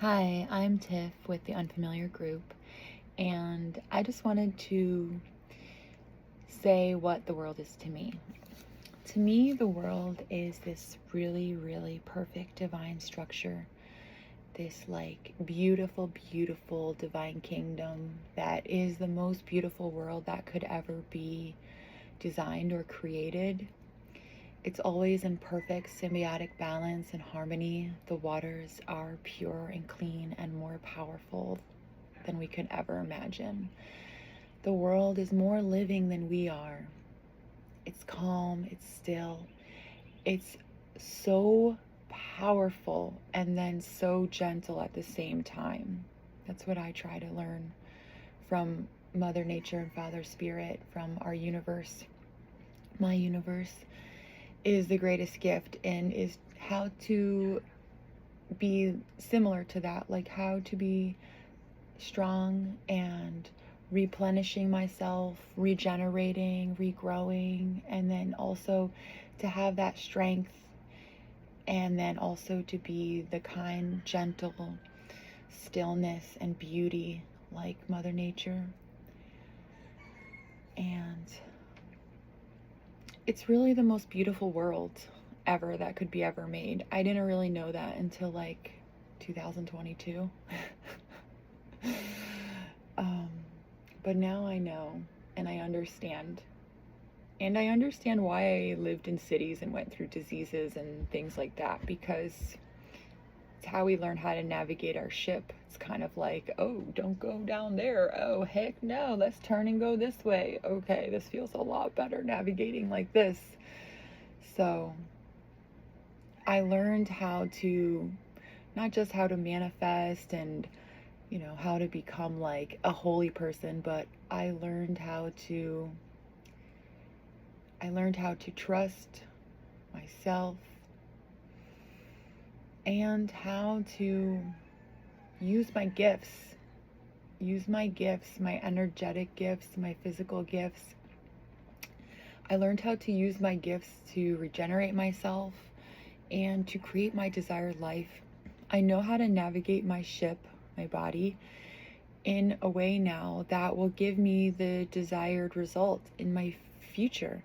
Hi, I'm Tiff with the Unfamiliar Group, and I just wanted to say what the world is to me. To me, the world is this really, really perfect divine structure, this like beautiful, beautiful divine kingdom that is the most beautiful world that could ever be designed or created. It's always in perfect symbiotic balance and harmony. The waters are pure and clean and more powerful than we could ever imagine. The world is more living than we are. It's calm, it's still, it's so powerful and then so gentle at the same time. That's what I try to learn from Mother Nature and Father Spirit, from our universe. My universe is the greatest gift and is how to be similar to that, like how to be strong and replenishing myself, regenerating, regrowing, and then also to have that strength, and then also to be the kind, gentle stillness and beauty like Mother Nature. And it's really the most beautiful world ever that could be ever made. I didn't really know that until like 2022. But now I know and I understand. And I understand why I lived in cities and went through diseases and things like that, because it's how we learn how to navigate our ship. It's kind of like, oh, don't go down there. Oh, heck no, let's turn and go this way. Okay, this feels a lot better navigating like this. So I learned how to, not just how to manifest and how to become like a holy person, but I learned how to trust myself and how to use my gifts, my energetic gifts, my physical gifts. I learned how to use my gifts to regenerate myself and to create my desired life. I know how to navigate my ship, my body, in a way now that will give me the desired result in my future.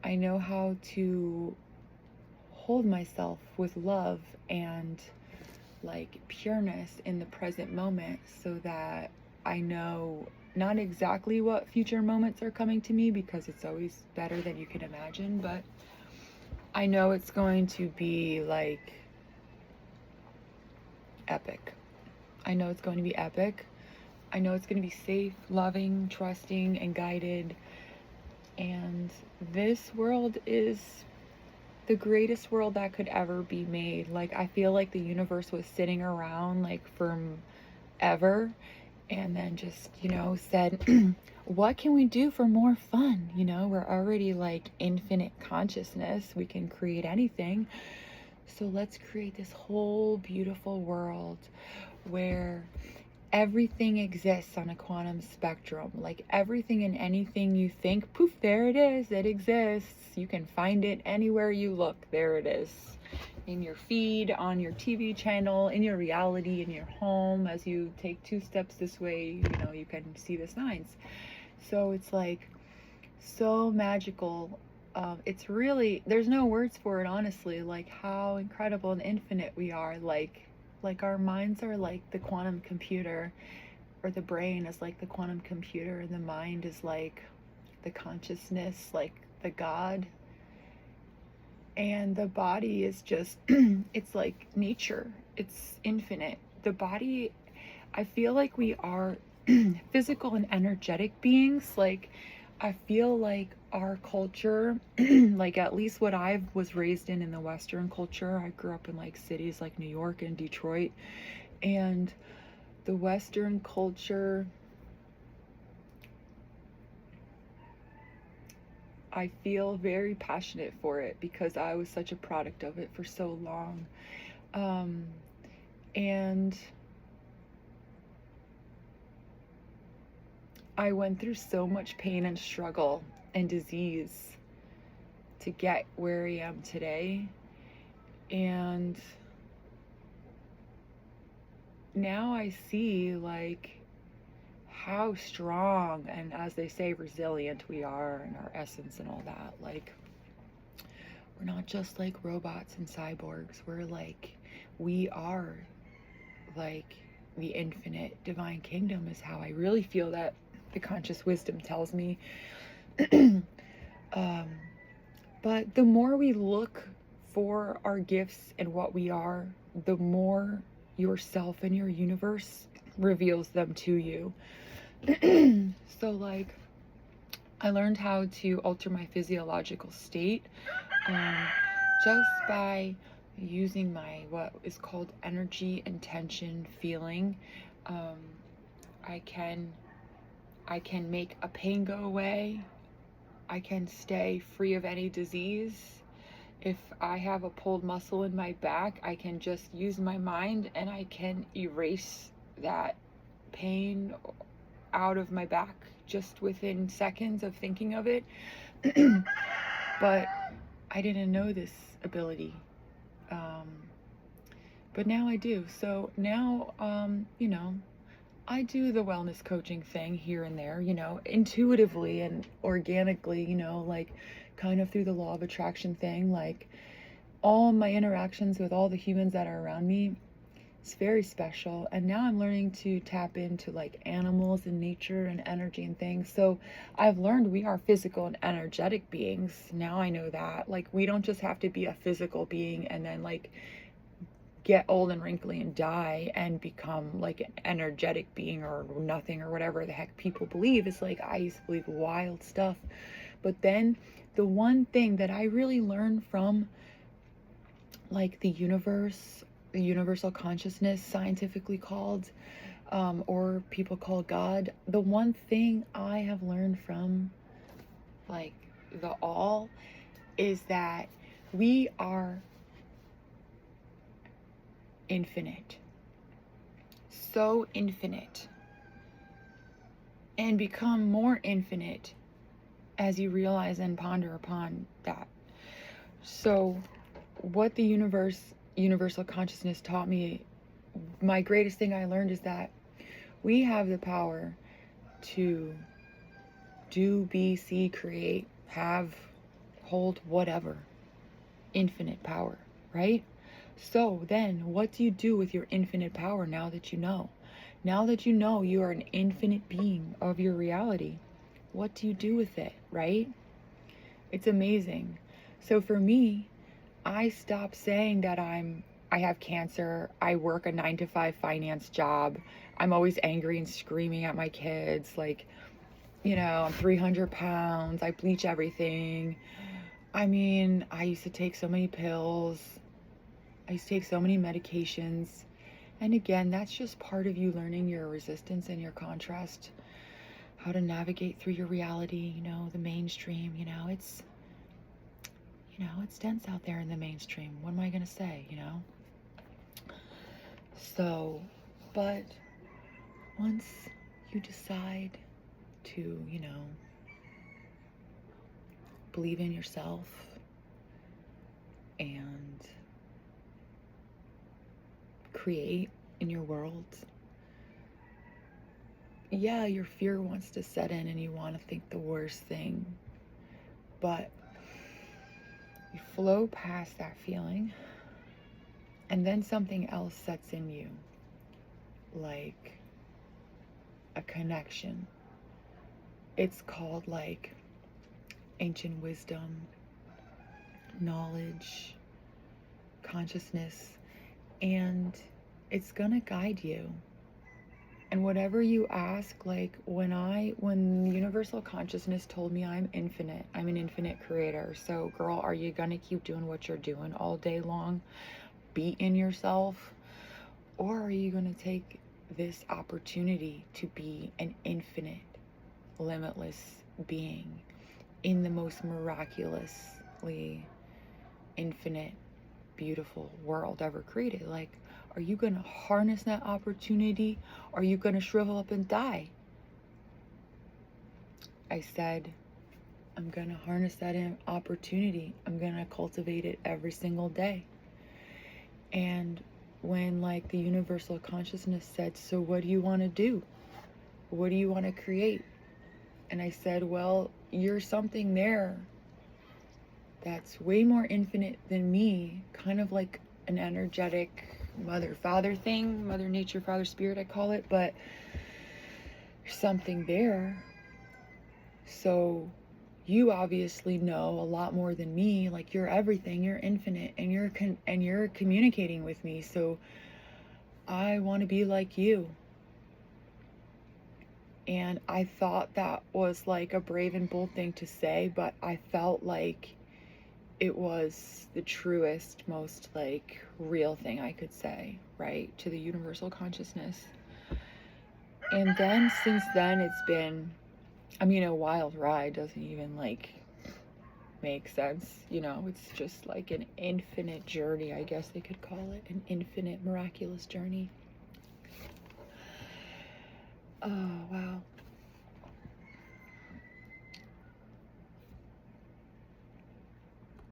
I know how to hold myself with love and like pureness in the present moment, so that I know not exactly what future moments are coming to me, because it's always better than you can imagine, but I know it's going to be like epic. I know it's going to be epic. I know it's going to be safe, loving, trusting, and guided. And this world is the greatest world that could ever be made. Like, I feel like the universe was sitting around like from ever and then just, said, what can we do for more fun? We're already like infinite consciousness. We can create anything. So let's create this whole beautiful world where everything exists on a quantum spectrum. Like everything and anything you think, poof, there it is. It exists. You can find it anywhere you look. There it is. In your feed, on your TV channel, in your reality, in your home. As you take 2 steps this way, you can see the signs. So it's like so magical. It's really, there's no words for it, honestly, like how incredible and infinite we are. Like our minds are like the quantum computer, or the brain is like the quantum computer, and the mind is like the consciousness, like the God. And the body is just, it's like nature, it's infinite. The body, I feel like we are physical and energetic beings. Like, I feel like our culture, like at least what I was raised in the Western culture, I grew up in like cities like New York and Detroit, and the Western culture, I feel very passionate for it because I was such a product of it for so long. Um, and I went through so much pain and struggle and disease to get where I am today. And now I see like how strong and, as they say, resilient we are in our essence and all that. Like, we're not just like robots and cyborgs. We're like, we are like the infinite divine kingdom, is how I really feel that the conscious wisdom tells me. But the more we look for our gifts and what we are, the more yourself and your universe reveals them to you. So like, I learned how to alter my physiological state just by using my what is called energy intention feeling. I can make a pain go away. I can stay free of any disease. If I have a pulled muscle in my back, I can just use my mind and I can erase that pain out of my back just within seconds of thinking of it. But I didn't know this ability. But now I do. So now, I do the wellness coaching thing here and there, intuitively and organically, like kind of through the law of attraction thing. Like, all my interactions with all the humans that are around me, it's very special. And now I'm learning to tap into like animals and nature and energy and things. So I've learned we are physical and energetic beings. Now I know that. Like, we don't just have to be a physical being and then like get old and wrinkly and die and become like an energetic being or nothing or whatever the heck people believe. It's like, I used to believe wild stuff. But then the one thing that I really learned from like the universe, the universal consciousness, scientifically called, or people call God, the one thing I have learned from like the all is that we are infinite, so infinite, and become more infinite as you realize and ponder upon that. So what the universal consciousness taught me, my greatest thing I learned is that we have the power to do, be, see, create, have, hold, whatever. Infinite power, right? So then what do you do with your infinite power now that you know? Now that you know you are an infinite being of your reality, what do you do with it, right? It's amazing. So for me, I stopped saying that I have cancer, I work a 9-to-5 finance job, I'm always angry and screaming at my kids, like, I'm 300 pounds, I bleach everything. I mean, I used to take so many pills, I used to take so many medications. And again, that's just part of you learning your resistance and your contrast, how to navigate through your reality, the mainstream, it's dense out there in the mainstream. What am I going to say, So, but once you decide to, believe in yourself and create in your world, yeah, your fear wants to set in and you want to think the worst thing, but you flow past that feeling and then something else sets in you, like a connection. It's called like ancient wisdom, knowledge, consciousness, and it's gonna guide you. And whatever you ask, like when universal consciousness told me I'm infinite, I'm an infinite creator. So girl, are you gonna keep doing what you're doing all day long, beating yourself? Or are you gonna take this opportunity to be an infinite, limitless being in the most miraculously infinite, beautiful world ever created? Like, are you going to harness that opportunity? Or are you going to shrivel up and die? I said, I'm going to harness that opportunity. I'm going to cultivate it every single day. And when like the universal consciousness said, so what do you want to do? What do you want to create? And I said, well, you're something there that's way more infinite than me, kind of like an energetic mother father thing, mother nature, father spirit, I call it, but there's something there. So you obviously know a lot more than me. Like, you're everything, you're infinite, and you're communicating with me. So I want to be like you. And I thought that was like a brave and bold thing to say, but I felt like it was the truest, most like real thing I could say, right, to the universal consciousness. And then since then, it's been, I mean, a wild ride doesn't even like make sense, you know. It's just like an infinite journey, I guess they could call it, an infinite miraculous journey. Oh wow.